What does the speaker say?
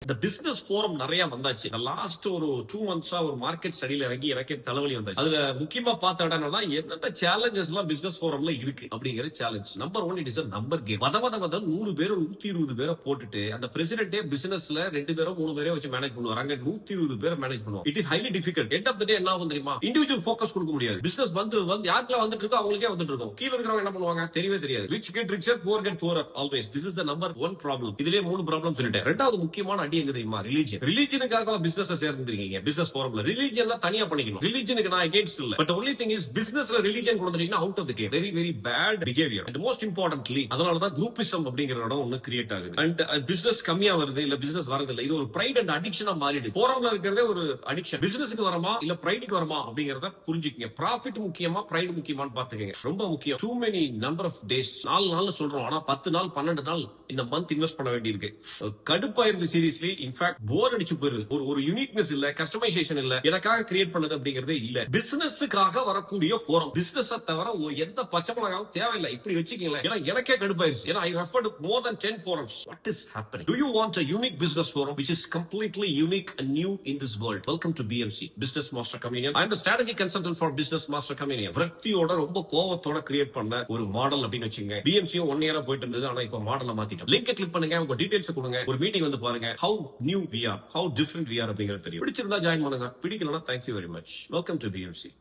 இந்த business forum நிறைய வந்தாச்சு. லாஸ்ட் ஒரு 2 மந்த்ஸா ஒரு மார்க்கெட் ஸ்டடில இறங்கி எனக்கே தலைவலி வந்தாச்சு. அதுல முக்கியமா பார்த்த இடம் என்னன்னா, என்னென்ன சேலஞ்சஸ் எல்லாம் பிசினஸ் ஃபோரம்ல இருக்கு அப்படிங்கிற challenge. Number 1 it is a number game. மத 100 பேர் 120 பேரை போட்டுட்டு அந்த பிரசிடென்டே பிசினஸ்ல 2 பேரோ 3 பேரோ வச்சு மேனேஜ் பண்ணுவாங்க. 120 பேரை மேனேஜ் பண்ணுவாங்க. It is highly difficult. End of the day என்ன ஆகும் தெரியுமா? இண்டிவிஜுவல் ஃபோக்கஸ் கொடுக்க முடியாது. பிசினஸ் வந்து யாருக்கெல்லாம் வந்துட்டு இருக்கோ அவங்களுக்கே வந்துட்டு இருக்கும். கீழ இருக்கிறவங்க என்ன பண்ணுவாங்க தெரியவே தெரியாது. Rich get richer, poor get poorer always. This is the number 1 problem. இதுலயே 3 ப்ராப்ளம் சொல்லிட்டேன். ரெண்டாவது முக்கியமான அடி எங்க தெரியுமா? ரிலீஜனுக்காக பிசினஸ் சேர்ந்துருக்கீங்க. பிசினஸ் ஃபோரம்ல ரிலீஜன் தனியா பண்ணிக்கணும். ரிலீஜனுக்கு நான் அகைன்ஸ்ட் இல்ல. பட் ஒன்லி திங் இஸ் பிசினஸ்ல ரிலீஜன் கொண்டு வந்தீங்கன்னா out of the game. Very very bad behaviour. And most importantly அதனாலதான் குரூப்பிசம் அப்படிங்கிற இடம் ஒன்னு கிரியேட் ஆகுது. அண்ட் பிசினஸ் கம்மியா வருது இல்ல பிசினஸ் வரது இல்ல. இது ஒரு பிரைட் அண்ட் அடிக்ஷனா மாறிடுது. ஃபோரம்ல இருக்கிறதே ஒரு அடிக்ஷன். பிசினஸ்க்கு வரமா இல்ல பிரைடுக்கு வரமா அப்படிங்கறத புரிஞ்சுக்கங்க. ப்ராஃபிட் முக்கியமா பிரைட் முக்கியமான்னு பாத்துக்கங்க. ரொம்ப முக்கியம். Too many number of days 4 நாள் சொல்றோம். ஆனா 10 நாள் 12 நாள் இந்த மந்த் இன்வெஸ்ட் பண்ண வேண்டியிருக்கு. கடுப்பாயிருது சீரியஸ்லி. இன்ஃபேக்ட் போர் அடிச்சு போயிருது. ஒரு யூனிக்னஸ் இல்ல, கஸ்டமைசேஷன் இல்ல, எனக்காக கிரியேட் பண்ணது அப்படிங்கறதே இல்ல. பிசினஸுக்காக வரக்கூடிய ஃபோரம். பிசினஸ் தவிர எந்த பச்சை மிளகாவும் தேவையில்லை. இப்படி வச்சுக்கீங்களேன். ஏன்னா எனக்கே கடுப்பாயிருச்சு. ஏன்னா I referred more than 10 forums. What is happening? Do you want a unique business forum which is completely unique and new in this world? Welcome to BMC, Business Master Communion. I am the strategy consultant for Business Master Communion. விரக்தியோட ரொம்ப கோவத்தோட create பண்ண ஒரு model அப்படின்னு வச்சுங்க. BMC 1 இயரா போயிட்டு இருந்தது. ஆனா இப்ப மாடலை மாத்திட்டோம். லிங்கை கிளிக் பண்ணுங்க, உங்க டீடைல்ஸ் கொடுங்க, ஒரு மீட்டிங் வந்து பாருங்க. How new we are, how different we are அப்படிங்கிறது தெரியும். பிடிச்சிருந்தா ஜாயின் பண்ணுங்க. பிடிக்கலனா thank you very much. Welcome to BMC.